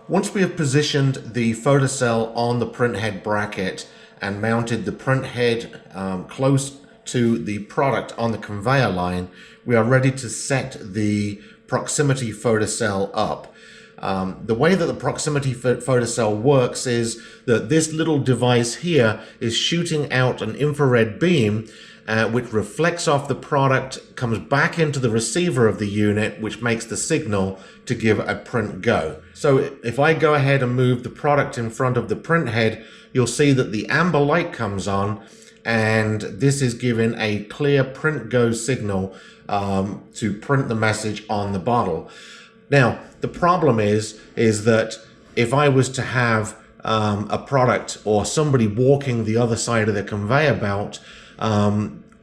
Once we have positioned the photocell on the printhead bracket and mounted the printhead close to the product on the conveyor line, we are ready to set the proximity photocell up. The way that the proximity photocell works is that this little device here is shooting out an infrared beam which reflects off the product, comes back into the receiver of the unit, which makes the signal to give a print go. So if I go ahead and move the product in front of the printhead, you'll see that the amber light comes on, and this is giving a clear print go signal to print the message on the bottle. Now, the problem is that if I was to have a product or somebody walking the other side of the conveyor belt,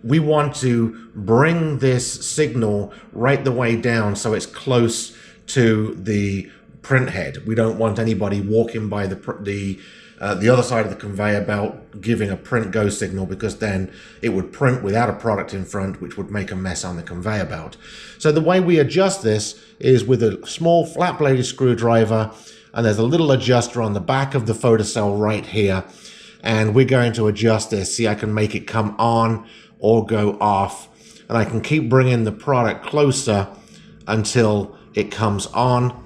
we want to bring this signal right the way down so it's close to the printhead. We don't want anybody walking by the other side of the conveyor belt giving a print go signal, because then it would print without a product in front, which would make a mess on the conveyor belt. So the way we adjust this is with a small flat bladed screwdriver, and there's a little adjuster on the back of the photocell right here, and we're going to adjust this. See, I can make it come on or go off, and I can keep bringing the product closer until it comes on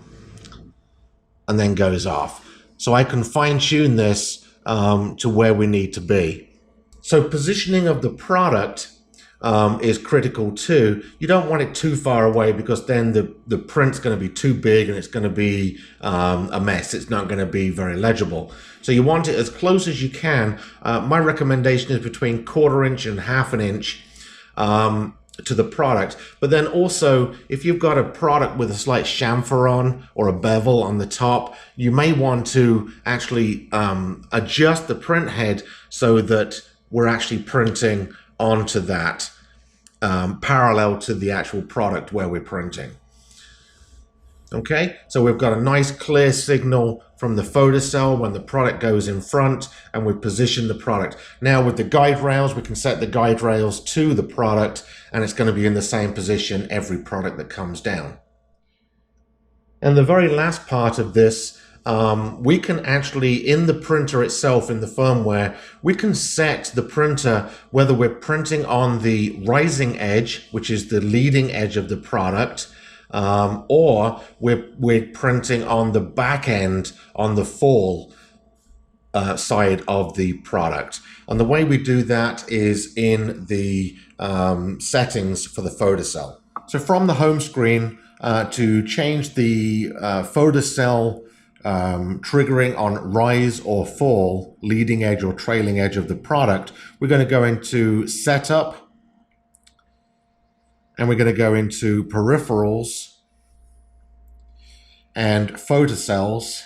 and then goes off. So I can fine-tune this to where we need to be. So positioning of the product is critical too. You don't want it too far away, because then the print's going to be too big and it's going to be a mess. It's not going to be very legible. So you want it as close as you can. My recommendation is between 1/4 inch and 1/2 inch to the product. But then also, if you've got a product with a slight chamfer on or a bevel on the top, you may want to actually adjust the print head so that we're actually printing onto that parallel to the actual product where we're printing. Okay, so we've got a nice clear signal from the photocell when the product goes in front, and we've positioned the product. Now with the guide rails, we can set the guide rails to the product, and it's going to be in the same position every product that comes down. And the very last part of this, we can actually, in the printer itself, in the firmware, we can set the printer whether we're printing on the rising edge, which is the leading edge of the product, or we're printing on the back end, on the fall side of the product. And the way we do that is in the settings for the photocell. So from the home screen, to change the photocell triggering on rise or fall, leading edge or trailing edge of the product, we're going to go into Setup, and we're going to go into Peripherals and Photocells.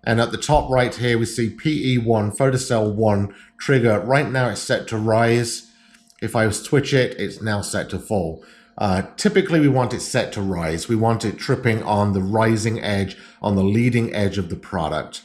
And at the top right here, we see PE1, Photocell 1 trigger. Right now it's set to rise. If I switch it, it's now set to fall. Typically we want it set to rise. We want it tripping on the rising edge, on the leading edge of the product.